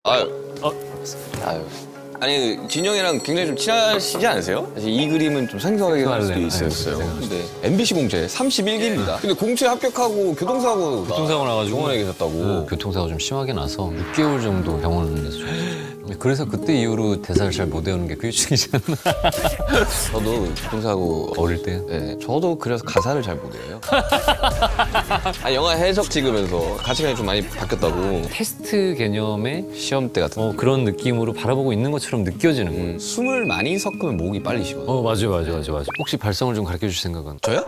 아유. 아유. 아니 진영이랑 굉장히 좀 친하시지 않으세요? 사실 이 그림은 좀 생소하게 할 수도 있었어요. 근데 MBC 공채 31기입니다. 근데 공채 합격하고 교통사고 나가지고 병원에 계셨다고. 교통사고 좀 심하게 나서 6개월 정도 병원에서 그래서 그때 이후로 대사를 잘 못 외우는 게 그유충이지 않나. 저도 교통사고 어릴 때? 네, 저도 그래서 가사를 잘 못 외워요. 아니, 영화 해석 찍으면서 가치관이 좀 많이 바뀌었다고. 테스트 개념의 시험 때 같은 그런 느낌으로 바라보고 있는 것처럼 느껴지는 거예요. 숨을 많이 섞으면 목이 빨리 식어요. 맞아요. 혹시 발성을 좀 가르쳐 주실 생각은? 저요?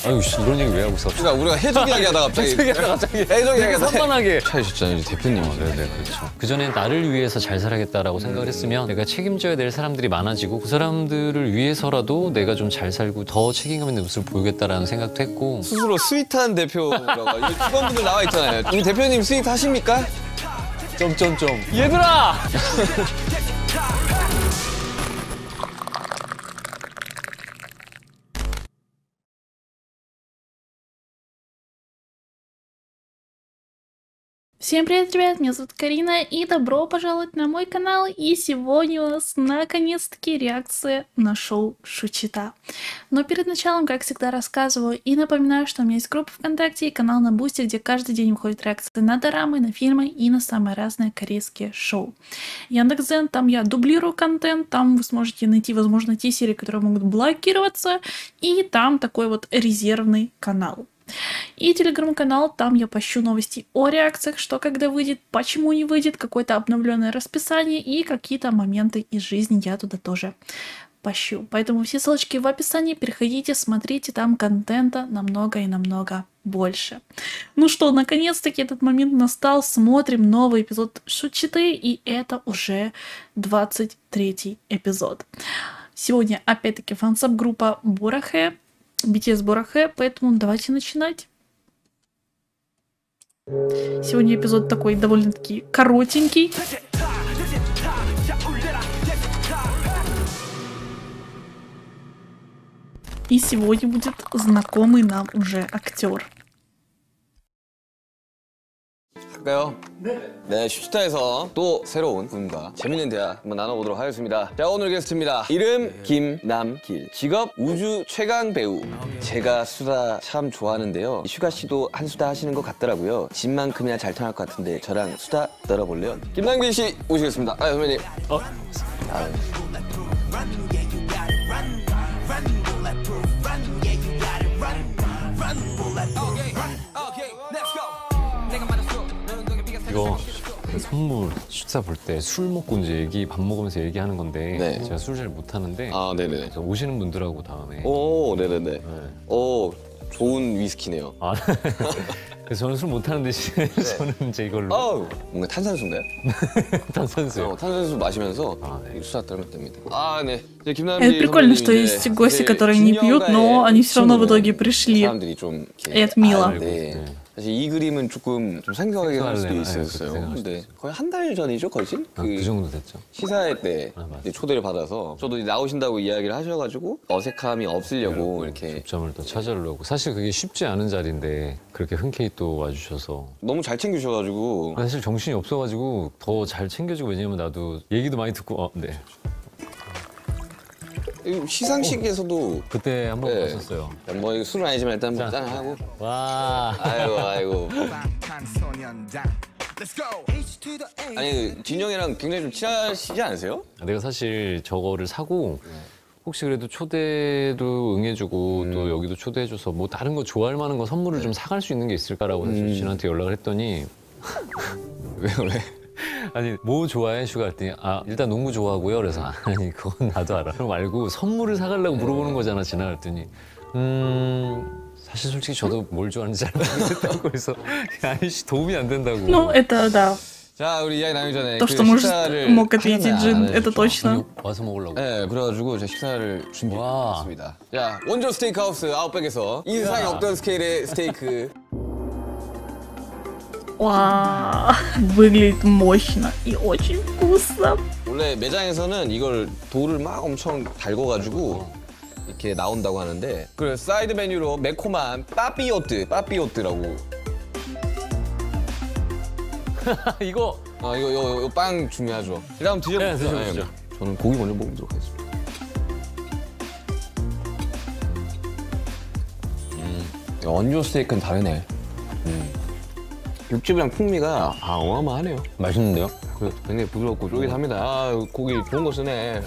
아유, 이런 얘기 왜 하고 있어? 그러니까 우리가 해석 이야기 하다가 갑자기 해석 이야기 하다가 산만하게 차이셨잖아요, 대표님. 네네, 그렇죠. 그전엔 나를 위해서 잘 살아야겠다라고 생각을 했으면 내가 책임져야 될 사람들이 많아지고 그 사람들을 위해서라도 내가 좀 잘 살고 더 책임감 있는 모습을 보이겠다라는 생각도 했고. 스스로 스윗한 대표라고 여기 직원분들 나와 있잖아요. 우리 대표님 스윗 하십니까? 얘들아! Всем привет, ребят, меня зовут Карина, и добро пожаловать на мой канал. И сегодня у нас наконец-таки реакция на шоу Шучита. Но перед началом, как всегда, рассказываю и напоминаю, что у меня есть группа ВКонтакте и канал на Бусти, где каждый день выходят реакции на дорамы, на фильмы и на самые разные корейские шоу. Яндекс.Дзен, там я дублирую контент, там вы сможете найти, возможно, те серии, которые могут блокироваться, и там такой вот резервный канал. И телеграм-канал, там я пощу новости о реакциях, что когда выйдет, почему не выйдет, какое-то обновленное расписание и какие-то моменты из жизни я туда тоже пощу. Поэтому все ссылочки в описании, переходите, смотрите, там контента намного и намного больше. Ну что, наконец-таки этот момент настал, смотрим новый эпизод Шучиты, и это уже 23-й эпизод. Сегодня опять-таки фансаб-группа Борахе. BTS Борахе, поэтому давайте начинать. Сегодня эпизод такой довольно-таки коротенький. И сегодня будет знакомый нам уже актер. 할까요? 네, 슈타에서 또 새로운 분과 재밌는 대화 한번 나눠보도록 하겠습니다. 자, 오늘 게스트입니다. 이름 김남길, 직업 우주 최강 배우. 제가 수다 참 좋아하는데요. 슈가 씨도 한 수다 하시는 것 같더라고요. 집만큼이나 잘 통할 것 같은데 저랑 수다 떨어볼래요? 김남길 씨 모시겠습니다. 아, 선배님. 아유. 이거 선물 슈타 볼 때 술 먹고 이제 밥 먹으면서 얘기하는 건데 네. 제가 술 잘 못하는데 아, 네네. 그래서 오시는 분들하고 다음에 오, 네네네. 오, 좋은 위스키네요. 아, 그래서 저는 술 못하는 대신에 저는 이제 이걸로 뭔가 탄산수인가요? 탄산수요. 탄산수 마시면서 네. 수다 떨면 됩니다. 아, 네. Это прикольно, что есть гости, которые не пьют, но они все равно в итоге пришли. И это мило. 네. 사실 이 그림은 조금 좀 생소하게 할 수도 있었어요. 근데 거의 한 달 전이죠, 거진? 그 정도 됐죠. 시사회 때 초대를 받아서 저도 나오신다고 이야기를 하셔가지고 어색함이 없으려고 이렇게 접점을 또 찾으려고. 사실 그게 쉽지 않은 자리인데 그렇게 흔쾌히 또 와주셔서 너무 잘 챙겨주셔가지고 사실 정신이 없어가지고 더 잘 챙겨주고. 왜냐면 나도 얘기도 많이 듣고 네. 시상식에서도 그때 한 번 봤었어요. 뭐 이거 술은 아니지만 일단 뭐 짠 하고. 와. 아이고. 아니 진영이랑 굉장히 좀 친하시지 않으세요? 내가 사실 저거를 사고 혹시 그래도 초대도 응해주고 또 여기도 초대해줘서 뭐 다른 거 좋아할 만한 거 선물을 좀 사갈 수 있는 게 있을까라고 사실 진한테 연락을 했더니 왜 그래? 아니 뭐 좋아해? 슈가 했더니 일단 농구 좋아하고요. 그래서 아니 그건 나도 알아. 그럼 말고 선물을 사가려고 물어보는 거잖아. 진아 했더니 사실 솔직히 저도 뭘 좋아하는지 잘 모르겠다고. 그래서 아이씨 도움이 안 된다고. Ну, это да. 자, 우리 이야기 나누기 전에 То, что мог ответить Джин, это точно. 와서 먹으려고. 네, 그래가지고 제가 식사를 준비했습니다. 자, 원조 스테이크하우스 아웃백에서 이 세상에 없던 스케일의 스테이크. 와, выглядит мощно и очень вкусно. 원래 매장에서는 이걸 돌을 막 엄청 달궈가지고 이렇게 나온다고 하는데 그래 사이드 메뉴로 매콤한 빠삐오뜨라고. 이거 아 이거 빵 중요하죠. 일단 한번 드셔보세요. 네, 드셔보시죠. 네. 저는 고기 먼저 먹도록 하겠습니다. 원조 스테이크는 다르네. 육즙이랑 풍미가 어마어마하네요. 맛있는데요? 굉장히 부드럽고 쫄깃합니다. 아 고기 좋은 거 쓰네.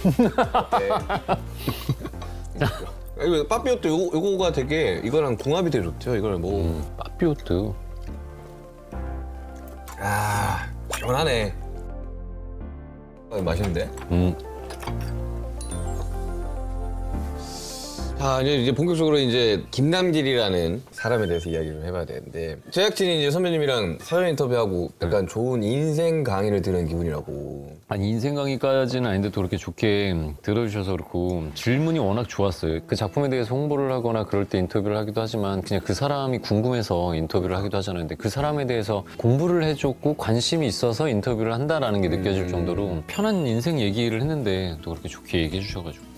이거 빠삐오트 요거가 되게 이거랑 궁합이 되게 좋죠. 이걸 뭐 빠삐오트. 아 시원하네. 맛있는데? 자, 이제 본격적으로 이제 김남길이라는 사람에 대해서 이야기를 해봐야 되는데 제작진이 이제 선배님이랑 사전 인터뷰하고 약간 좋은 인생 강의를 들은 기분이라고. 아니 인생 강의까지는 아닌데 또 그렇게 좋게 들어주셔서 그렇고 질문이 워낙 좋았어요. 그 작품에 대해서 홍보를 하거나 그럴 때 인터뷰를 하기도 하지만 그냥 그 사람이 궁금해서 인터뷰를 하기도 하잖아요. 근데 그 사람에 대해서 공부를 해줬고 관심이 있어서 인터뷰를 한다라는 게 느껴질 정도로 편한 인생 얘기를 했는데 또 그렇게 좋게 얘기해 주셔가지고.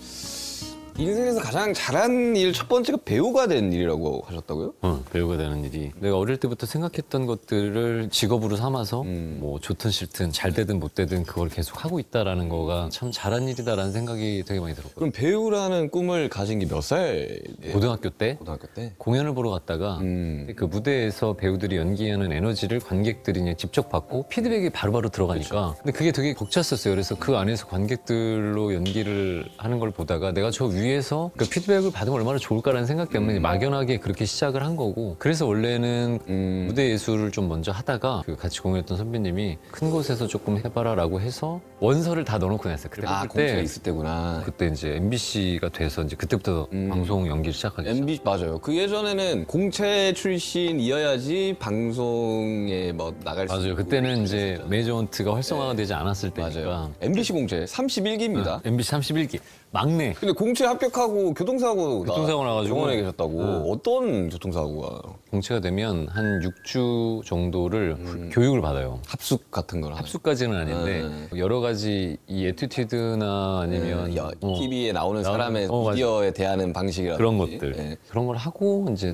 인생에서 가장 잘한 일 첫 번째가 배우가 된 일이라고 하셨다고요? 배우가 되는 일이 내가 어릴 때부터 생각했던 것들을 직업으로 삼아서 뭐 좋든 싫든 잘 되든 못 되든 그걸 계속 하고 있다라는 거가 참 잘한 일이다라는 생각이 되게 많이 들었거든요. 그럼 배우라는 꿈을 가진 게 몇 살? 고등학교 때 고등학교 때? 공연을 보러 갔다가 그 무대에서 배우들이 연기하는 에너지를 관객들이 그냥 직접 받고 피드백이 바로바로 들어가니까 근데 그게 되게 벅찼었어요. 그래서 그 안에서 관객들로 연기를 하는 걸 보다가 내가 저 위에서 그 피드백을 받으면 얼마나 좋을까라는 생각 때문에 막연하게 그렇게 시작을 한 거고 그래서 원래는 무대 예술을 좀 먼저 하다가 그 같이 공연했던 선배님이 큰 곳에서 조금 해봐라라고 해서 원서를 다 넣어놓고 했어요. 그때 공채가 있을 때구나. 그때 이제 MBC가 돼서 이제 그때부터 방송 연기를 시작하기 MBC 맞아요. 그 예전에는 공채 출신이어야지 방송에 뭐 나갈 수 맞아요. 있고. 그때는 이제 메이저헌트가 활성화가 되지 않았을 때니까. 맞아요. MBC 공채 31기입니다. MBC 31기 막내. 근데 공채 합격하고 교통사고 나가지고 병원에 계셨다고. 어떤 교통사고가? 공채가 되면 한 6주 정도를 교육을 받아요. 합숙 같은 거나. 합숙까지는 아닌데 여러 가지 이 에튜튜드나 아니면 TV에 나오는 사람의 맞아. 미디어에 대하는 방식이라든지 그런 것들 네. 그런 걸 하고 이제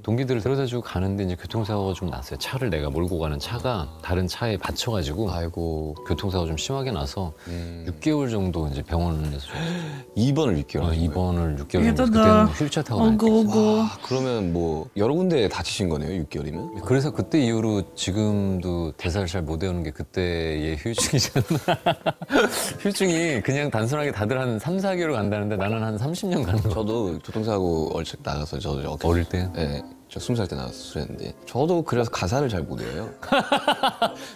동기들을 데려다주고 가는데 이제 교통사고가 좀 났어요. 차를 내가 몰고 가는 차가 다른 차에 받쳐가지고 아이고 교통사고가 좀 심하게 나서 6개월 정도 이제 병원에서 입원을 6개월. 입원을 6개월 Это 정도 да. 그때는 휠체어 타고 다녔어요. Ого-ого. 그러면 뭐 여러 군데 다치신 거네요, 6개월이면? 그래서 그때 이후로 지금도 대사를 잘 못 외우는 게 그때의 후유증이잖아. 후유증이 그냥 단순하게 다들 한 3, 4개월 간다는데 나는 한 30년 가는 거. 저도 교통사고 얼찍 나가서 저도 어릴 때? 네. 저 20살 때 나와서 수술했는데 저도 그래서 가사를 잘 못 외워요.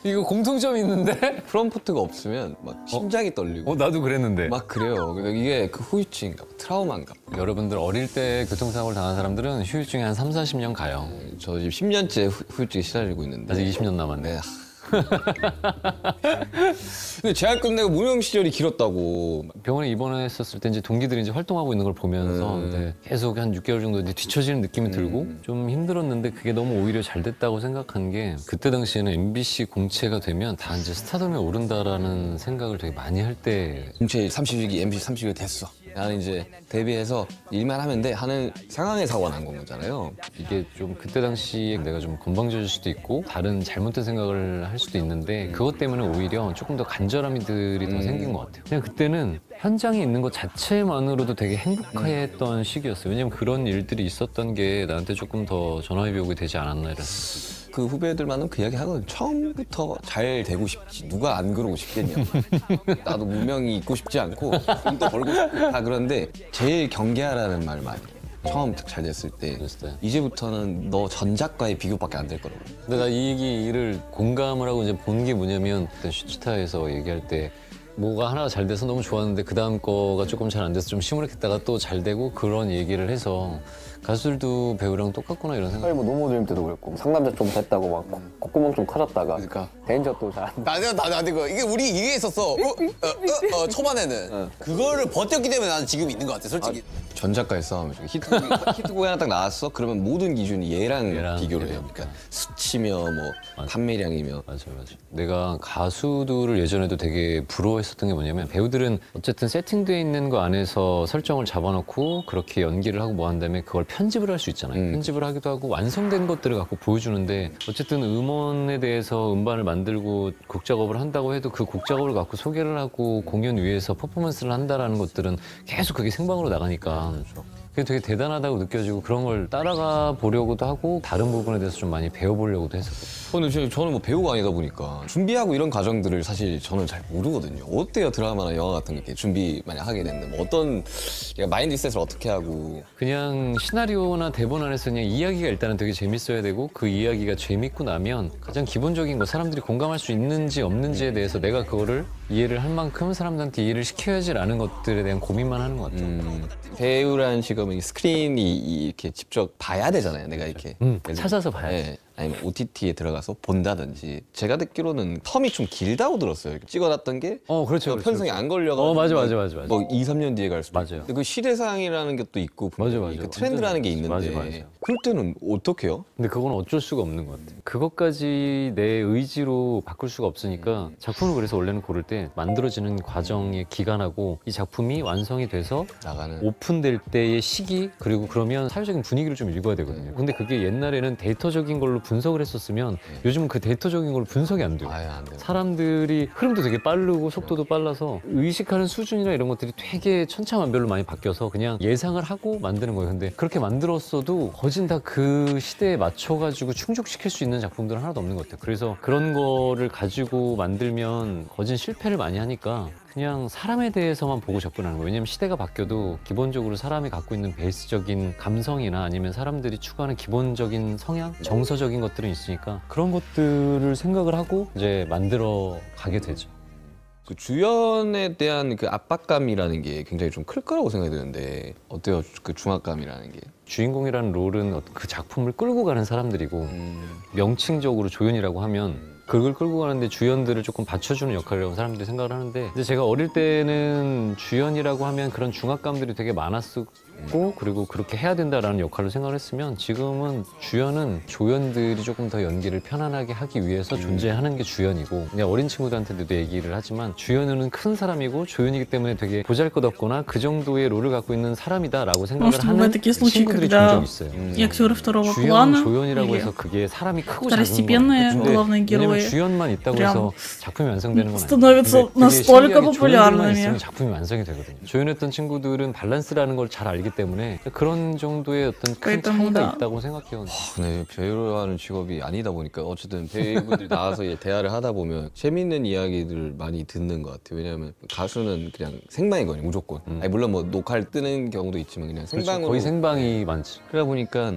이거 공통점이 있는데? 프롬프트가 없으면 막 심장이 떨리고 나도 그랬는데. 막 그래요. 그러니까 이게 그 후유증인가 봐, 트라우마인가 봐. 여러분들 어릴 때 교통사고를 당한 사람들은 후유증이 한 3, 40년 가요. 저 지금 10년째 후유증에 시달리고 있는데 아직 20년 남았네. 네. 근데 재학 끝내고 무명 시절이 길었다고. 병원에 입원했었을 때 이제 동기들이 이제 활동하고 있는 걸 보면서 이제 계속 한 6개월 정도 이제 뒤처지는 느낌이 들고 좀 힘들었는데 그게 너무 오히려 잘 됐다고 생각한 게 그때 당시에는 MBC 공채가 되면 다 이제 스타덤에 오른다라는 생각을 되게 많이 할 때 공채 31기, MBC 31기 됐어. 나는 이제 데뷔해서 일만 하면 돼 하는 상황에 사고가 난 거잖아요. 이게 좀 그때 당시에 내가 좀 건방져질 수도 있고 다른 잘못된 생각을 할 수도 있는데 그것 때문에 오히려 조금 더 간절함이들이 더 생긴 것 같아요. 그냥 그때는 현장에 있는 것 자체만으로도 되게 행복했던 시기였어요. 왜냐면 그런 일들이 있었던 게 나한테 조금 더 전화위복이 되지 않았나 이런 생각이. 그 후배들만은 그 이야기 하거든. 처음부터 잘 되고 싶지. 누가 안 그러고 싶겠냐. 나도 무명이 있고 싶지 않고 돈도 벌고 싶고 다 그런데 제일 경계하라는 말 많이 해요. 처음부터 잘 됐을 때 그랬어요. 이제부터는 너 전작과의 비교밖에 안 될 거라고. 근데 나 이 얘기를 공감을 하고 이제 본 게 뭐냐면 그때 슈치타에서 얘기할 때 뭐가 하나가 잘 돼서 너무 좋았는데 그 다음 거가 조금 잘 안 돼서 좀 시무룩했다가 또 잘 되고 그런 얘기를 해서 가수들도 배우랑 똑같구나 이런 생각. 뭐 노모드림 때도 그랬고 상남자 좀 됐다고 막 콧구멍 좀 커졌다가 그러니까. 대인저 또 잘 안 나한테 이게 우리 이게 있었어. 초반에는 그거를 버텼기 때문에 나는 지금 있는 것 같아, 솔직히. 전작과의 싸움이죠. 히트곡이 하나 딱 나왔어? 그러면 모든 기준이 얘랑 비교를 해요. 그러니까 수치며 뭐 판매량이며. 맞아. 내가 가수들을 예전에도 되게 부러워했었 있었던 게 뭐냐면 배우들은 어쨌든 세팅되어 있는 거 안에서 설정을 잡아놓고 그렇게 연기를 하고 뭐 한 다음에 그걸 편집을 할 수 있잖아요. 편집을 하기도 하고 완성된 것들을 갖고 보여주는데 어쨌든 음원에 대해서 음반을 만들고 곡 작업을 한다고 해도 그 곡 작업을 갖고 소개를 하고 공연 위에서 퍼포먼스를 한다라는 것들은 계속 그게 생방으로 나가니까 그게 되게 대단하다고 느껴지고 그런 걸 따라가 보려고도 하고 다른 부분에 대해서 좀 많이 배워보려고도 했었거든요. 근데 저는 뭐 배우가 아니다 보니까 준비하고 이런 과정들을 사실 저는 잘 모르거든요. 어때요? 드라마나 영화 같은 거 이렇게 준비 만약 하게 됐는데 뭐 어떤 마인드셋을 어떻게 하고 그냥 시나리오나 대본 안에서 그냥 이야기가 일단은 되게 재밌어야 되고 그 이야기가 재밌고 나면 가장 기본적인 거 사람들이 공감할 수 있는지 없는지에 대해서 내가 그거를 이해를 할 만큼 사람들한테 이해를 시켜야지라는 것들에 대한 고민만 하는 것 같아요. 배우라는 직업은 스크린이 이렇게 직접 봐야 되잖아요. 내가 이렇게 찾아서 봐야지. 네. 아니면 OTT에 들어가서 본다든지 제가 듣기로는 텀이 좀 길다고 들었어요. 찍어놨던 게 그렇죠. 편성이 안 걸려가지고 맞아. 뭐 2, 3년 뒤에 갈 수도 맞아요. 있고 그 시대상이라는 것도 있고 맞아. 그 트렌드라는 게 있는데 맞아. 그럴 때는 어떻게 해요? 근데 그건 어쩔 수가 없는 것 같아요. 그것까지 내 의지로 바꿀 수가 없으니까 작품을 그래서 원래는 고를 때 만들어지는 과정의 기간하고 이 작품이 완성이 돼서 나가는 오픈될 때의 시기 그리고 그러면 사회적인 분위기를 좀 읽어야 되거든요. 근데 그게 옛날에는 데이터적인 걸로 분석을 했었으면 요즘은 그 데이터적인 걸로 분석이 안 돼요. 아예 안 돼요. 사람들이 흐름도 되게 빠르고 속도도 빨라서 의식하는 수준이나 이런 것들이 되게 천차만별로 많이 바뀌어서 그냥 예상을 하고 만드는 거예요. 근데 그렇게 만들었어도 거진 다 그 시대에 맞춰가지고 충족시킬 수 있는 작품들은 하나도 없는 것 같아요. 그래서 그런 거를 가지고 만들면 거진 실패를 많이 하니까 그냥 사람에 대해서만 보고 접근하는 거예요. 왜냐면 시대가 바뀌어도 기본적으로 사람이 갖고 있는 베이스적인 감성이나 아니면 사람들이 추구하는 기본적인 성향, 정서적인 것들은 있으니까 그런 것들을 생각을 하고 이제 만들어 가게 되죠. 그 주연에 대한 그 압박감이라는 게 굉장히 좀 클 거라고 생각이 드는데 어때요? 그 중압감이라는 게 주인공이라는 롤은 그 작품을 끌고 가는 사람들이고 명칭적으로 조연이라고 하면 그걸 끌고 가는데 주연들을 조금 받쳐주는 역할이라고 사람들이 생각을 하는데 근데 제가 어릴 때는 주연이라고 하면 그런 중압감들이 되게 많았었고 그리고 그렇게 해야 된다라는 역할로 생각을 했으면 지금은 주연은 조연들이 조금 더 연기를 편안하게 하기 위해서 존재하는 게 주연이고 그냥 어린 친구들한테도 얘기를 하지만 주연은 큰 사람이고 조연이기 때문에 되게 보잘것없거나 그 정도의 롤을 갖고 있는 사람이다라고 생각을 Может, 하는 бывают такие случаи, 친구들이 когда 종종 있어요. и актеры второго 주연, плана 조연이라고 или 해서 그게 사람이 크고 작은 второстепенные 거예요. главные 왜냐면 герои 주연만 있다고 прям 해서 작품이 완성되는 건 아니에요. становятся 근데 되게 настолько 신기하게 조연들만 популярными. 있으면 작품이 완성이 되거든요. 조연했던 친구들은 밸런스라는 걸 잘 알기 때문에 그런 정도의 어떤 큰 그러니까 차이가 다. 있다고 생각해요. 근데 배우라는 직업이 아니다 보니까 어쨌든 배우분들이 나와서 이제 대화를 하다 보면 재밌는 이야기들을 많이 듣는 것 같아요. 왜냐하면 가수는 그냥 생방이거든요, 무조건. 아니, 물론 뭐 녹화를 뜨는 경우도 있지만 그냥 그렇죠. 생방으로. 거의 생방이 많지. 그러다 보니까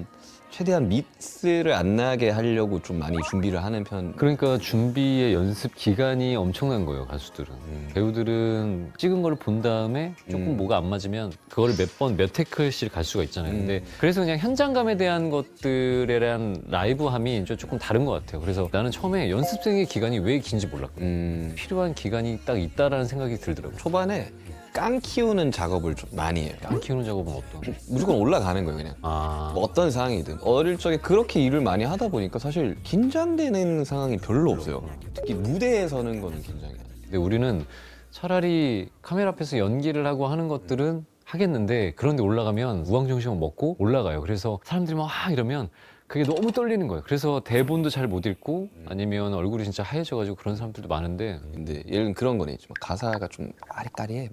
최대한 미스를 안 나게 하려고 좀 많이 준비를 하는 편. 그러니까 준비의 연습 기간이 엄청난 거예요, 가수들은. 배우들은 찍은 걸 본 다음에 조금 뭐가 안 맞으면 그거를 몇 번, 몇 테크씩 갈 수가 있잖아요. 근데 그래서 그냥 현장감에 대한 것들에 대한 라이브함이 이제 조금 다른 것 같아요. 그래서 나는 처음에 연습생의 기간이 왜 긴지 몰랐거든요. 필요한 기간이 딱 있다라는 생각이 들더라고요. 초반에 깡 키우는 작업을 좀 많이 해요. 안 키우는 작업은 어떤? 무조건 올라가는 거예요, 그냥. 뭐 어떤 상황이든. 어릴 적에 그렇게 일을 많이 하다 보니까 사실 긴장되는 상황이 별로 없어요. 특히 무대에 서는 거는 긴장이 안 돼요. 근데 우리는 차라리 카메라 앞에서 연기를 하고 하는 것들은 하겠는데 그런데 올라가면 우왕정신을 먹고 올라가요. 그래서 사람들이 막 이러면 그게 너무 떨리는 거예요. 그래서 대본도 잘 못 읽고 아니면 얼굴이 진짜 하얘져가지고 그런 사람들도 많은데 근데 예를 그런 거는 있지만 가사가 좀 아리까리해.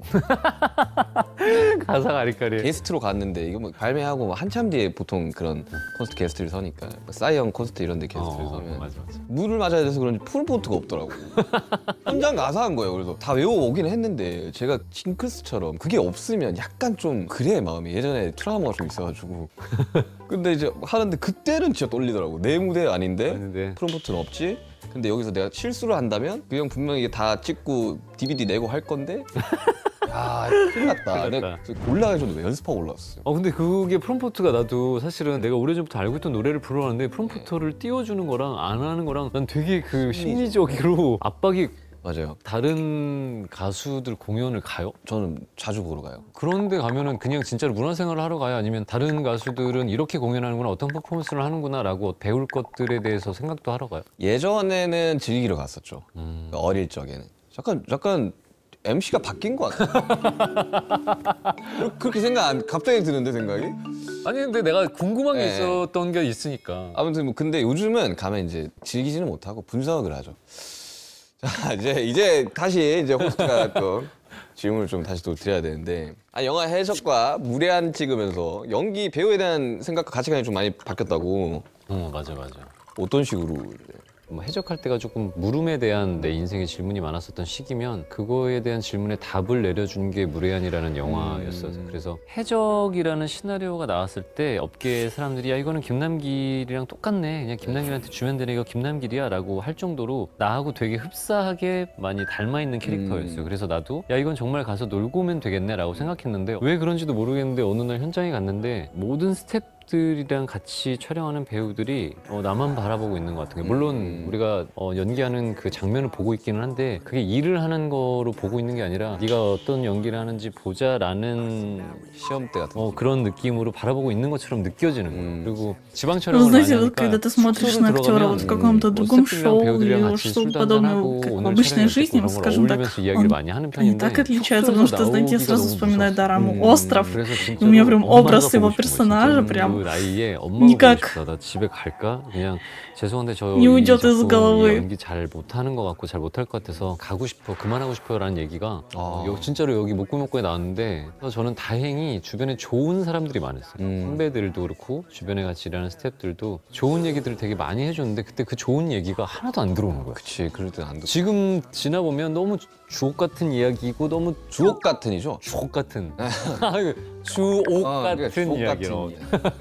가사가 아리까리해. 게스트로 갔는데 이거 뭐 발매하고 뭐 한참 뒤에 보통 그런 콘서트 게스트를 서니까 싸이언 콘서트 이런 데 게스트를 서면 맞아. 물을 맞아야 돼서 그런지 풀포트가 없더라고. 현장 가서 한 거예요. 그래서 다 외워오긴 했는데 제가 징크스처럼 그게 없으면 약간 좀 그래 마음이. 예전에 트라우마가 좀 있어가지고 근데 이제 하는데 그때는 진짜 떨리더라고. 내 무대 아닌데 프롬포트는 없지. 근데 여기서 내가 실수를 한다면 그 형 분명히 이게 다 찍고 DVD 내고 할 건데 야 큰일 났다. 내가 올라가서 연습하고 올라왔어요. 근데 그게 프롬포트가 나도 사실은 내가 오래전부터 알고 있던 노래를 부르는데 프롬포터를 띄워주는 거랑 안 하는 거랑 난 되게 그 심리적으로 압박이 맞아요. 다른 가수들 공연을 가요? 저는 자주 보러 가요. 그런데 가면은 그냥 진짜로 문화생활을 하러 가요? 아니면 다른 가수들은 이렇게 공연하는구나, 어떤 퍼포먼스를 하는구나 라고 배울 것들에 대해서 생각도 하러 가요? 예전에는 즐기러 갔었죠. 어릴 적에는. 약간 MC가 바뀐 것 같아. 그렇게 갑자기 드는데 생각이? 아니 근데 내가 궁금한 게 네. 있었던 게 있으니까. 아무튼 뭐 근데 요즘은 가면 이제 즐기지는 못하고 분석을 하죠. 자 이제 다시 호스트가 또 질문을 좀 다시 또 드려야 되는데 영화 해석과 무례한 찍으면서 연기 배우에 대한 생각과 가치관이 좀 많이 바뀌었다고. 맞아. 어떤 식으로? 뭐 해적할 때가 조금 물음에 대한 내 인생의 질문이 많았었던 시기면 그거에 대한 질문에 답을 내려준 게 무례한이라는 영화였어서 그래서 해적이라는 시나리오가 나왔을 때 업계 사람들이 야 이거는 김남길이랑 똑같네 그냥 김남길한테 주면 되네 이거 김남길이야 라고 할 정도로 나하고 되게 흡사하게 많이 닮아있는 캐릭터였어요. 그래서 나도 야 이건 정말 가서 놀고 오면 되겠네 라고 생각했는데 왜 그런지도 모르겠는데 어느 날 현장에 갔는데 모든 스태프들이랑 같이 촬영하는 배우들이 나만 바라보고 있는 것 같은 게 물론 우리가 연기하는 그 장면을 보고 있기는 한데 그게 일을 하는 거로 보고 있는 게 아니라 네가 어떤 연기를 하는지 보자라는 시험때 같은 그런 느낌으로 바라보고 있는 것처럼 느껴지는 거예요. 그리고 지방 촬영을 Ну, 많이 знаете, вот 하니까 когда ты смотришь на актера вот в каком-то другом шоу или что-то подобное, как в обычной жизни, вот, скажем так, он не так отличается, потому что, знаете, я сразу вспоминаю дораму «Остров», и у меня прям образ его персонажа прям никак 나 집에 갈까? 그냥 죄송한데 저 не уйдет из 작품 головы. 연기 잘 못하는 것 같고 잘 못할 것 같아서 가고 싶어 그만하고 싶어요라는 얘기가 진짜로 여기 목구멍고에 나왔는데 저는 다행히 주변에 좋은 사람들이 많았어요. 선배들도 그렇고 주변에 같이 일하는 스태프들도 좋은 얘기들을 되게 많이 해줬는데 그때 그 좋은 얘기가 하나도 안 들어오는 거야. 그치 그럴 땐 안 듣고. 지금 지나보면 너무 주옥 같은 이야기고 너무 주옥 같은이죠? 주옥 같은 주옥 그러니까 같은 주옥 이야기로 같은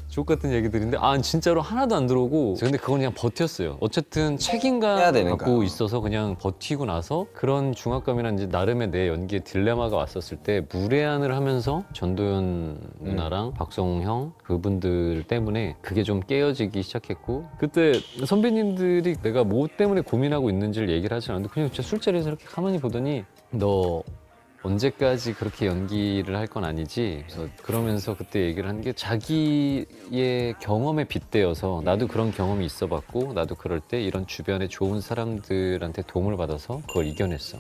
주옥 같은 얘기들인데 진짜로 하나도 안 들어오고 근데 그건 그냥 버텼어요. 어쨌든 해야 책임감 되니까. 갖고 있어서 그냥 버티고 나서 그런 중압감이나 이제 나름의 내 연기의 딜레마가 왔었을 때 무례한을 하면서 전도연 누나랑 박성웅 형 그분들 때문에 그게 좀 깨어지기 시작했고 그때 선배님들이 내가 뭐 때문에 고민하고 있는지를 얘기를 하지 않았는데 그냥 진짜 술자리에서 이렇게 가만히 보더니 너 언제까지 그렇게 연기를 할 건 아니지. 그래서 그러면서 그때 얘기를 한 게 자기의 경험에 빗대어서 나도 그런 경험이 있어봤고 나도 그럴 때 이런 주변에 좋은 사람들한테 도움을 받아서 그걸 이겨냈어.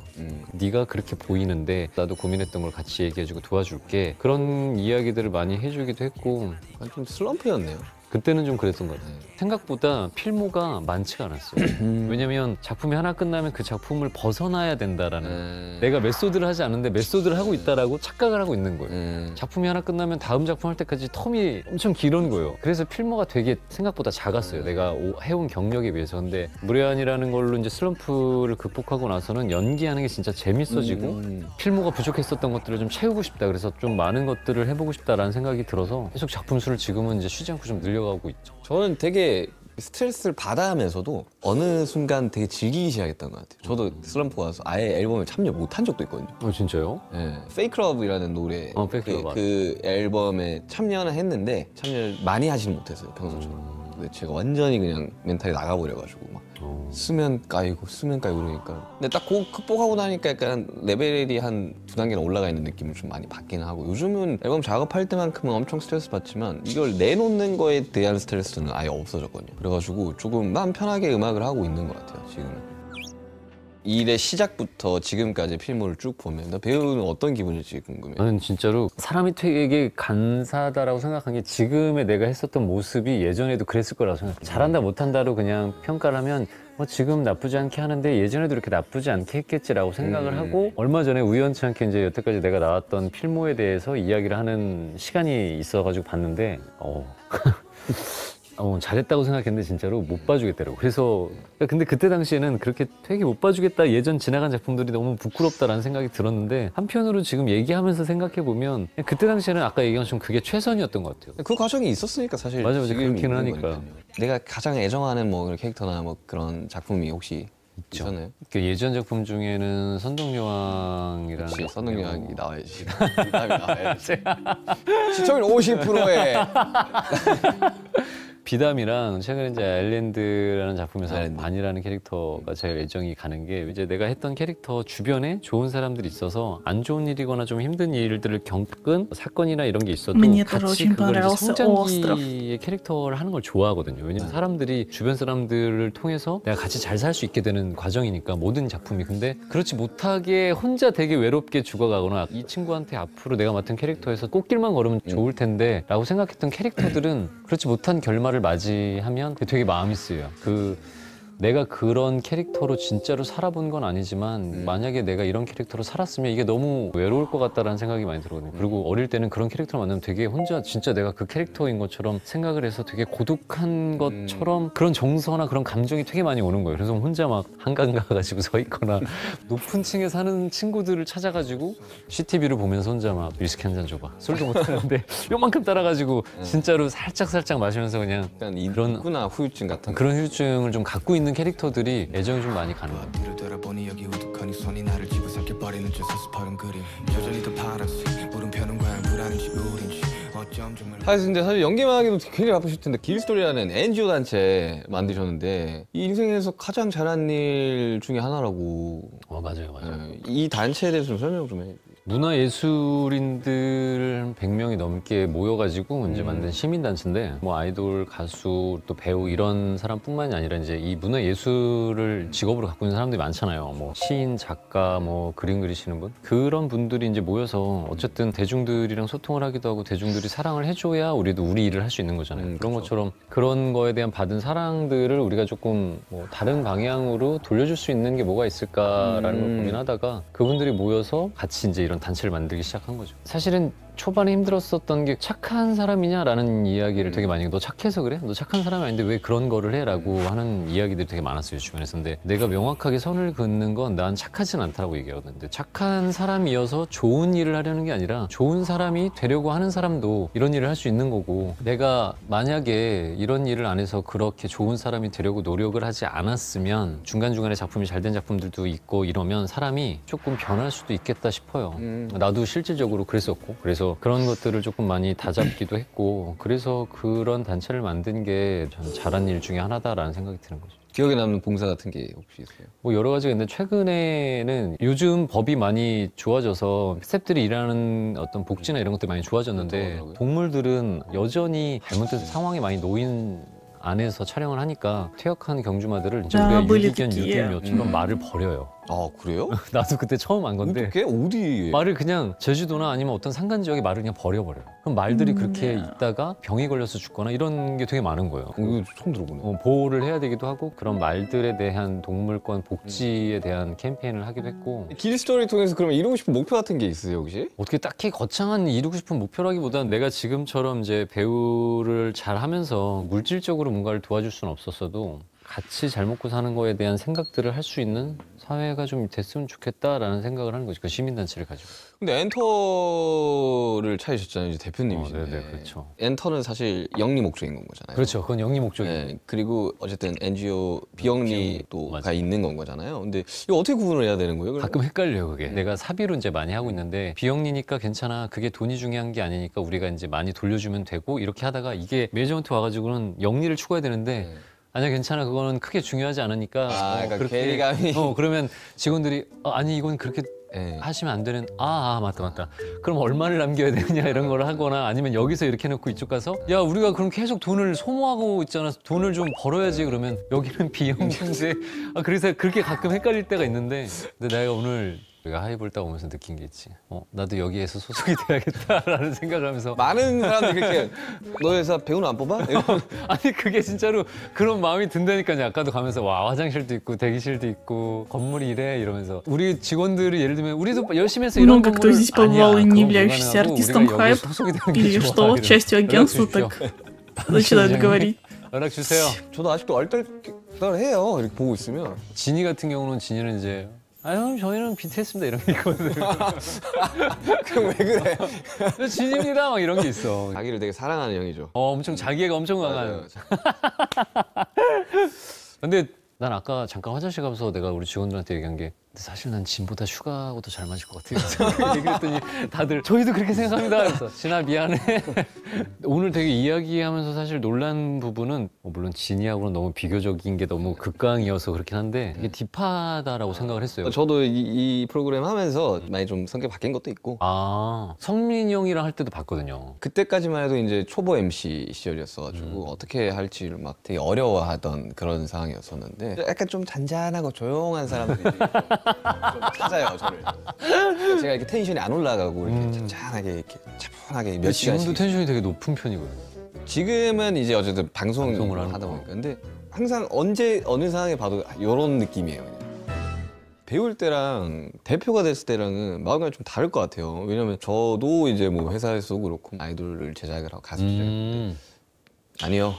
네가 그렇게 보이는데 나도 고민했던 걸 같이 얘기해주고 도와줄게. 그런 이야기들을 많이 해주기도 했고 좀 슬럼프였네요. 그때는 좀 그랬던 것 같아요. 생각보다 필모가 많지가 않았어요. 왜냐면 작품이 하나 끝나면 그 작품을 벗어나야 된다라는 내가 메소드를 하지 않는데 메소드를 하고 있다라고 착각을 하고 있는 거예요. 작품이 하나 끝나면 다음 작품 할 때까지 텀이 엄청 길은 거예요. 그래서 필모가 되게 생각보다 작았어요. 내가 해온 경력에 비해서. 근데 무례한이라는 걸로 이제 슬럼프를 극복하고 나서는 연기하는 게 진짜 재밌어지고 필모가 부족했었던 것들을 좀 채우고 싶다. 그래서 좀 많은 것들을 해보고 싶다라는 생각이 들어서 계속 작품 수를 지금은 이제 쉬지 않고 좀 늘려가고 있죠. 저는 되게 스트레스를 받아 하면서도 어느 순간 되게 즐기기 시작했던 것 같아요. 저도 슬럼프가 와서 아예 앨범에 참여 못한 적도 있거든요. 진짜요? 네. Fake Love이라는 노래 Fake Love 그 앨범에 참여는 했는데 참여를 많이 하지는 못했어요, 평소처럼. 근데 제가 완전히 그냥 멘탈이 나가버려가지고 막 수면 까이고 그러니까 근데 딱 그거 극복하고 나니까 약간 레벨이 한 2단계나 올라가 있는 느낌을 좀 많이 받긴 하고 요즘은 앨범 작업할 때만큼은 엄청 스트레스 받지만 이걸 내놓는 거에 대한 스트레스는 아예 없어졌거든요. 그래가지고 조금 마음 편하게 음악을 하고 있는 것 같아요, 지금은. 일의 시작부터 지금까지 필모를 쭉 보면 배우는 어떤 기분일지 궁금해요. 나는 진짜로 사람이 되게 간사하다라고 생각한 게 지금의 내가 했었던 모습이 예전에도 그랬을 거라고 생각해요. 잘한다 못한다로 그냥 평가를 하면 지금 나쁘지 않게 하는데 예전에도 이렇게 나쁘지 않게 했겠지라고 생각을 하고 얼마 전에 우연치 않게 이제 여태까지 내가 나왔던 필모에 대해서 이야기를 하는 시간이 있어가지고 봤는데 잘했다고 생각했는데 진짜로 못 봐주겠더라고. 그래서 근데 그때 당시에는 그렇게 되게 못 봐주겠다 예전 지나간 작품들이 너무 부끄럽다라는 생각이 들었는데 한편으로 지금 얘기하면서 생각해보면 그때 당시에는 아까 얘기한 것처럼 그게 최선이었던 것 같아요. 그 과정이 있었으니까 사실 맞아 지금 그렇기는 있는 하니까 거니까요. 내가 가장 애정하는 뭐 캐릭터나 뭐 그런 작품이 혹시 있었나요? 그 예전 작품 중에는 선덕여왕이라는 그치, 선덕여왕이 나와야지. 나와야지. 시청률 50%에 비담이랑 최근에 이제 아일랜드라는 작품에서 아일랜드. 반이라는 캐릭터가 제일 애정이 가는 게 이제 내가 했던 캐릭터 주변에 좋은 사람들이 있어서 안 좋은 일이거나 좀 힘든 일들을 겪은 사건이나 이런 게 있어도 Мне тоже 같이 очень 그걸 이제 понравился 성장기의 캐릭터를 하는 걸 좋아하거든요. 왜냐면 사람들이 주변 사람들을 통해서 내가 같이 잘 살 수 있게 되는 과정이니까 모든 작품이. 근데 그렇지 못하게 혼자 되게 외롭게 죽어가거나 이 친구한테 앞으로 내가 맡은 캐릭터에서 꽃길만 걸으면 좋을 텐데 라고 생각했던 캐릭터들은 그렇지 못한 결말을 맞이하면 되게 마음이 쓰여요. 내가 그런 캐릭터로 진짜로 살아본 건 아니지만 만약에 내가 이런 캐릭터로 살았으면 이게 너무 외로울 것 같다라는 생각이 많이 들거든요. 그리고 어릴 때는 그런 캐릭터를 만나면 되게 혼자 진짜 내가 그 캐릭터인 것처럼 생각을 해서 되게 고독한 것처럼 그런 정서나 그런 감정이 되게 많이 오는 거예요. 그래서 혼자 막 한강 가가지고 서 있거나 높은 층에 사는 친구들을 찾아가지고 CTV를 보면서 혼자 막 위스키 한 잔 줘봐. 술도 못 하는데 요만큼 따라가지고 진짜로 살짝 마시면서 그냥 약간 그런 인구나 후유증 같은 그런 후유증을 좀 갖고 있는 캐릭터들이 애정이 좀 많이 가는 것 같아요. 뒤를 돌아보니 여기 우두커니 손이 나를 집어삼켜버리는 저 서스퍼른 그림 여전히 더 파란색 물음표는 과연 불안인지 우린지 어쩜 정말 근데 사실 연기만 하기도 굉장히 바쁘실 텐데 길스토리라는 NGO 단체 만드셨는데 이 인생에서 가장 잘한 일 중에 하나라고. 맞아요. 이 단체에 대해서 좀 설명 좀 해. 문화예술인들 100명이 넘게 모여가지고 이제 만든 시민단체인데 뭐 아이돌, 가수, 또 배우 이런 사람뿐만이 아니라 이제 이 문화예술을 직업으로 갖고 있는 사람들이 많잖아요. 뭐 시인, 작가, 뭐 그림 그리시는 분 그런 분들이 이제 모여서 어쨌든 대중들이랑 소통을 하기도 하고 대중들이 사랑을 해줘야 우리도 우리 일을 할 수 있는 거잖아요. 그런 것처럼 그런 거에 대한 받은 사랑들을 우리가 조금 뭐 다른 방향으로 돌려줄 수 있는 게 뭐가 있을까라는 걸 고민하다가 그분들이 모여서 같이 이제 이런 단체를 만들기 시작한 거죠. 사실은 초반에 힘들었었던 게 착한 사람이냐라는 이야기를 되게 많이 너 착해서 그래? 너 착한 사람이 아닌데 왜 그런 거를 해? 라고 하는 이야기들이 되게 많았어요 주변에서. 근데 내가 명확하게 선을 긋는 건 난 착하진 않다라고 얘기하거든. 근데 착한 사람이어서 좋은 일을 하려는 게 아니라 좋은 사람이 되려고 하는 사람도 이런 일을 할 수 있는 거고 내가 만약에 이런 일을 안 해서 그렇게 좋은 사람이 되려고 노력을 하지 않았으면 중간중간에 작품이 잘 된 작품들도 있고 이러면 사람이 조금 변할 수도 있겠다 싶어요. 나도 실질적으로 그랬었고 그래서 그런 것들을 조금 많이 다잡기도 했고 그래서 그런 단체를 만든 게 저는 잘한 일 중에 하나다라는 생각이 드는 거죠. 기억에 남는 봉사 같은 게 혹시 있어요? 뭐 여러 가지가 있는데 최근에는 요즘 법이 많이 좋아져서 스태프들이 일하는 어떤 복지나 이런 것들이 많이 좋아졌는데 동물들은 여전히 잘못된 상황에 많이 놓인 안에서 촬영을 하니까 퇴역한 경주마들을 이제 아, 우리가 유기견, были 유기묘처럼 말을 버려요. 아 그래요? 나도 그때 처음 안 건데 어떻게? 어디? 말을 그냥 제주도나 아니면 어떤 산간 지역에 말을 그냥 버려버려요. 그럼 말들이 그렇게 있다가 병이 걸려서 죽거나 이런 게 되게 많은 거예요. 이거 처음 들어보네. 보호를 해야 되기도 하고 그런 말들에 대한 동물권 복지에 대한 캠페인을 하기도 했고 길스토리 통해서 그러면 이루고 싶은 목표 같은 게 있으세요 혹시? 어떻게 딱히 거창한 이루고 싶은 목표라기보다는 내가 지금처럼 이제 배우를 잘 하면서 물질적으로 뭔가를 도와줄 수는 없었어도 같이 잘 먹고 사는 거에 대한 생각들을 할 수 있는 사회가 좀 됐으면 좋겠다라는 생각을 하는 거죠. 그 시민단체를 가지고. 근데 엔터를 찾으셨잖아요, 이제 대표님이신데. 네네, 그렇죠. 엔터는 사실 영리 목적인 건 거잖아요. 그렇죠. 그건 영리 목적이에요. 네, 그리고 어쨌든 NGO 비영리 또가 맞아요. 있는 건 거잖아요. 근데 이거 어떻게 구분을 해야 되는 거예요? 그러면? 가끔 헷갈려요, 그게. 내가 사비로 이제 많이 하고 있는데 비영리니까 괜찮아. 그게 돈이 중요한 게 아니니까 우리가 이제 많이 돌려주면 되고 이렇게 하다가 이게 매니저한테 와가지고는 영리를 추구해야 되는데 아니야 괜찮아 그거는 크게 중요하지 않으니까 약간 괴리감이. 그러면 직원들이 아니 이건 그렇게 네. 하시면 안 되는 맞다 그럼 얼마를 남겨야 되느냐 이런 걸 하거나 아니면 여기서 이렇게 해놓고 이쪽 가서 야 우리가 그럼 계속 돈을 소모하고 있잖아 돈을 좀 벌어야지 그러면 여기는 비영리인데 그래서 그렇게 가끔 헷갈릴 때가 있는데 근데 내가 오늘 우리가 하이볼 딱 오면서 느낀 게 있지. 나도 여기에서 소속이 돼야겠다라는 생각을 하면서 많은 사람들이 그렇게 너 회사 배우는 안 뽑아? 아니 그게 진짜로 그런 마음이 든다니까요. 아까도 가면서 와 화장실도 있고 대기실도 있고 건물이 이래 이러면서 우리 직원들이 예를 들면 우리도 열심히 해서 이런 Много кто здесь побывал и не являющийся артистом хайп или что частью агентства, так начинают говорить. 연락 주세요. 저도 아직도 얼떨떨해요. 이렇게 보고 있으면. 진이 같은 경우는 진이는 이제 아유 저희는 BTS입니다 이런 게 있거든요. 그럼 왜 그래? 진입니다 막 이런 게 있어. 자기를 되게 사랑하는 형이죠. 엄청 자기애가 엄청 강한. 근데 난 아까 잠깐 화장실 가면서 내가 우리 직원들한테 얘기한 게 근데 사실 난 진보다 슈가하고 더 잘 맞을 것 같아요. 얘기를 했더니 다들 저희도 그렇게 생각합니다. 그래서 진아 미안해. 오늘 되게 이야기하면서 사실 놀란 부분은 물론 진이하고는 너무 비교적인 게 너무 극강이어서 그렇긴 한데 이게 딥하다라고 생각을 했어요. 저도 이 프로그램 하면서 많이 좀 성격 바뀐 것도 있고 아, 성민이 형이랑 할 때도 봤거든요. 그때까지만 해도 이제 초보 MC 시절이었어가지고 어떻게 할지를 막 되게 어려워하던 그런 상황이었었는데 약간 좀 잔잔하고 조용한 사람들이 좀 찾아요 저를. 제가 이렇게 텐션이 안 올라가고 이렇게 잔잔하게 이렇게 차분하게 몇 시간씩. 지금도 텐션이 되게 높은 편이거든요. 지금은 이제 어쨌든 방송을 하는 하다 거. 보니까 근데 항상 언제 어느 상황에 봐도 이런 느낌이에요. 그냥. 배울 때랑 대표가 됐을 때랑은 마음이 좀 다를 것 같아요. 왜냐면 저도 이제 뭐 회사에서도 그렇고 아이돌을 제작을 하고 가수 제작 아니요.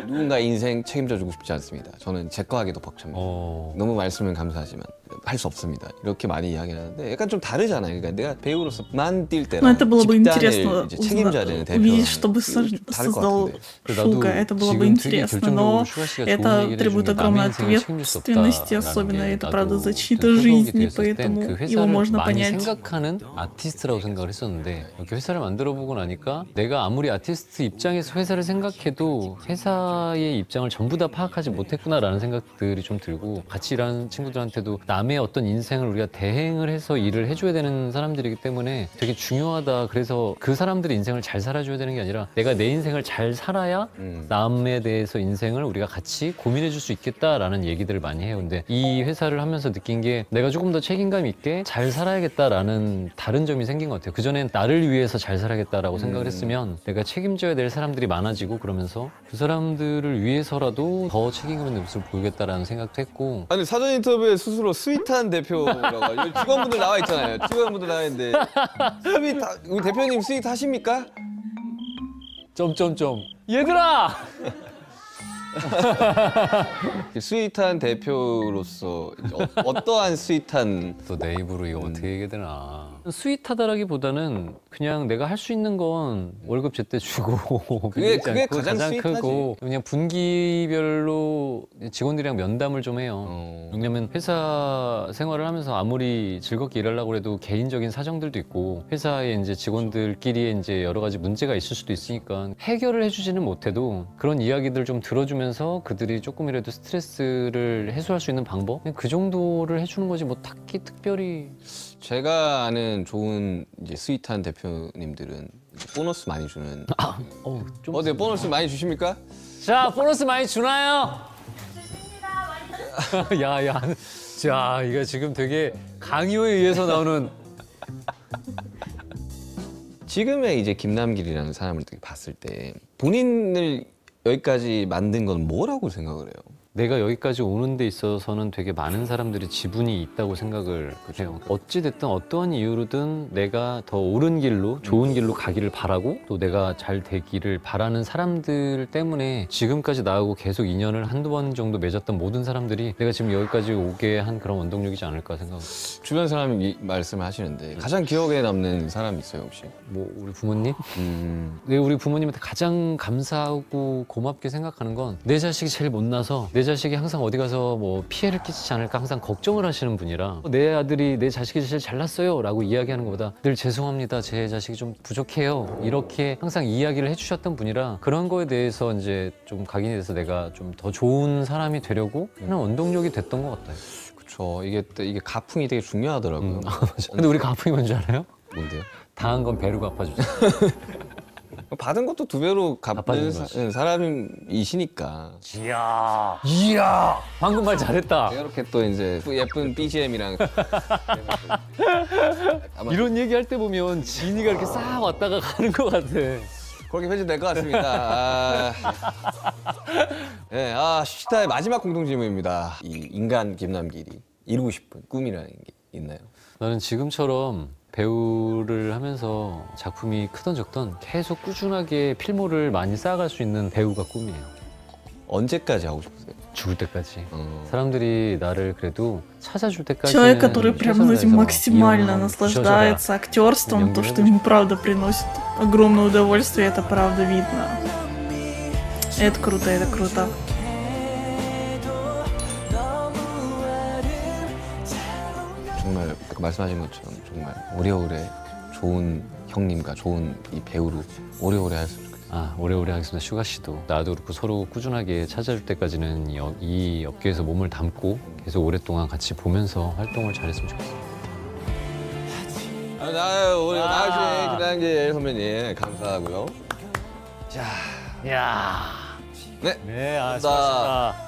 누군가 인생 책임져주고 싶지 않습니다. 저는 제 거 하기도 벅찹니다. 너무 말씀은 감사하지만 할 수 없습니다. 이렇게 많이 이야기를 하는데 약간 좀 다르잖아요. 그러니까 내가 배우로서만 뛸 때랑 Но это было бы интересно 이제 책임져야 되는 대표 увидеть, чтобы 다를 것 создал 같은데. Шуга. Это было бы интересно, но это требует огромной ответственности, особенно это, правда, за чьи-то жизни, поэтому 그 его 회사를 можно 많이 понять. 생각하는 아티스트라고 생각을 했었는데 이렇게 회사를 만들어 보고 나니까 내가 아무리 아티스트 입장에서 회사를 생각해도 회사의 입장을 전부 다 파악하지 못했구나라는 생각들이 좀 들고 같이 일하는 친구들한테도 남의 어떤 인생을 우리가 대행을 해서 일을 해줘야 되는 사람들이기 때문에 되게 중요하다. 그래서 그 사람들의 인생을 잘 살아줘야 되는 게 아니라 내가 내 인생을 잘 살아야 남에 대해서 인생을 우리가 같이 고민해 줄 수 있겠다라는 얘기들을 많이 해요. 근데 이 회사를 하면서 느낀 게 내가 조금 더 책임감 있게 잘 살아야겠다라는 다른 점이 생긴 것 같아요. 그전엔 나를 위해서 잘 살아야겠다라고 생각을 했으면 내가 책임져야 될 사람들이 많아지고 그러면서 그 사람들을 위해서라도 더 책임감 있는 모습을 보이겠다라는 생각도 했고. 아니 사전 인터뷰에 스스로 스윗한 대표라고 직원분들 나와 있잖아요. 직원분들 나와 있는데 우리 대표님 스윗 하십니까? 점점점 얘들아! 스윗한 대표로서 어떠한 스윗한 또 내 입으로 이거 어떻게 얘기해야 되나. 스윗하다라기보다는 그냥 내가 할 수 있는 건 월급 제때 주고 그게 밀리지 않고 가장 스윗하지. 크고 그냥 분기별로 직원들이랑 면담을 좀 해요. 왜냐면 회사 생활을 하면서 아무리 즐겁게 일하려고 해도 개인적인 사정들도 있고 회사에 이제 직원들끼리 이제 여러 가지 문제가 있을 수도 있으니까 해결을 해주지는 못해도 그런 이야기들을 좀 들어주면서 그들이 조금이라도 스트레스를 해소할 수 있는 방법? 그냥 그 정도를 해주는 거지 뭐 딱히 특별히. 제가 아는 좋은 이제 스윗한 대표님들은 이제 보너스 많이 주는. 좀 어때 보너스 많이 주십니까? 자, 보너스 많이 주나요? 야, 자, 이거 지금 되게 강요에 의해서 나오는. 지금의 이제 김남길이라는 사람을 봤을 때 본인을 여기까지 만든 건 뭐라고 생각을 해요? 내가 여기까지 오는 데 있어서는 되게 많은 사람들이 지분이 있다고 생각을 해요. 어찌됐든 어떠한 이유로든 내가 더 옳은 길로 좋은 길로 가기를 바라고 또 내가 잘 되기를 바라는 사람들 때문에 지금까지 나하고 계속 인연을 한두 번 정도 맺었던 모든 사람들이 내가 지금 여기까지 오게 한 그런 원동력이지 않을까 생각합니다. 주변 사람이 말씀을 하시는데 가장 기억에 남는 사람 있어요 혹시? 뭐 우리 부모님? 네, 우리 부모님한테 가장 감사하고 고맙게 생각하는 건 내 자식이 제일 못나서 내 자식이 항상 어디 가서 뭐 피해를 끼치지 않을까 항상 걱정을 하시는 분이라 내 아들이 내 자식이 제일 잘났어요 라고 이야기하는 것보다 늘 죄송합니다 제 자식이 좀 부족해요 이렇게 항상 이야기를 해주셨던 분이라 그런 거에 대해서 이제 좀 각인이 돼서 내가 좀 더 좋은 사람이 되려고 하는 원동력이 됐던 것 같아요. 그렇죠. 이게 가풍이 되게 중요하더라고요. 근데 우리 가풍이 뭔지 알아요? 뭔데요? 당한 건 배로 갚아주자. 받은 것도 두 배로 갚는 갚아주는 사람이시니까. 이야 방금 말 잘했다. 이렇게 또 이제 예쁜 BGM이랑 이런 얘기할 때 보면 지인이가 이렇게 싹 왔다가 가는 것 같아. 그렇게 편집될 것 같습니다. 네, 슈타의 마지막 공통 질문입니다. 이 인간 김남길이 이루고 싶은 꿈이라는 게 있나요? 나는 지금처럼 배우를 하면서 작품이 크던 적던 계속 꾸준하게 필모를 많이 쌓아갈 수 있는 배우가 꿈이에요. 언제까지 하고 싶으세요? 죽을 때까지. 사람들이 나를 그래도 찾아줄 때까지. Человек, который прям этим максимально наслаждается актерством, то, что ему правда приносит огромное удовольствие, это правда видно. Это круто, это круто. 정말 아까 말씀하신 것처럼 정말 오래오래 좋은 형님과 좋은 이 배우로 오래오래 했으면 좋겠어요. 아, 오래오래 하겠습니다. 슈가 씨도. 나도 그렇고 서로 꾸준하게 찾아줄 때까지는 이 업계에서 몸을 담고 계속 오랫동안 같이 보면서 활동을 잘했으면 좋겠어요. 우리 나우씨 김남길 선배님 감사하고요. 자, 야, 네, 네, 수고하셨습니다.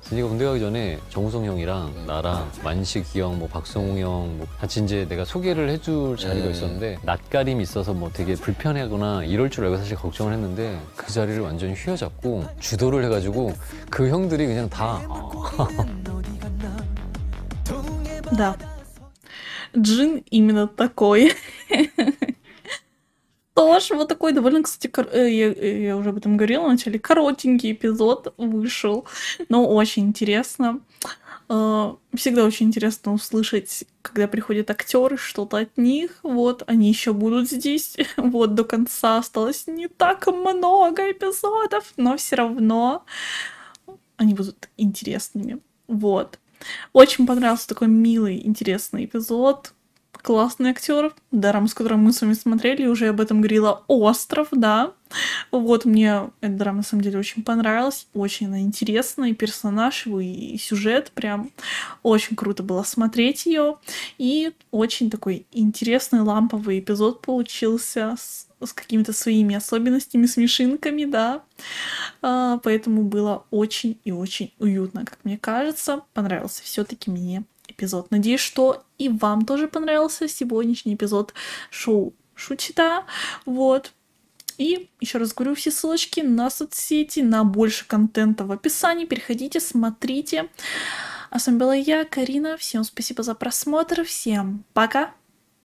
진이가 군대 가기 전에 정우성 형이랑 나랑 만식이 형, 뭐 박성웅 형, 뭐 같이 이제 내가 소개를 해줄 자리가 있었는데 낯가림이 있어서 뭐 되게 불편하거나 이럴 줄 알고 사실 걱정을 했는데 그 자리를 완전히 휘어잡고 주도를 해가지고 그 형들이 그냥 다 Да. Джин именно такой. Тоже вот такой довольно, кстати, я уже об этом говорила в начале, коротенький эпизод вышел, но очень интересно. Всегда очень интересно услышать, когда приходят актеры, что-то от них. Вот, они еще будут здесь. Вот, до конца осталось не так много эпизодов, но все равно они будут интересными. Вот. Очень понравился такой милый, интересный эпизод. Классный актер. Дорама, с которым мы с вами смотрели, уже об этом говорила. «Остров», да. Вот, мне эта драма на самом деле очень понравилась. Очень она интересная. И персонаж его, и сюжет. Прям очень круто было смотреть ее. И очень такой интересный ламповый эпизод получился с какими-то своими особенностями, смешинками, да. Поэтому было очень и очень уютно, как мне кажется. Понравился все-таки мне эпизод. Надеюсь, что и вам тоже понравился сегодняшний эпизод шоу Шучита. Вот. И еще раз говорю, все ссылочки на соцсети, на больше контента в описании. Переходите, смотрите. А с вами была я, Карина. Всем спасибо за просмотр. Всем пока!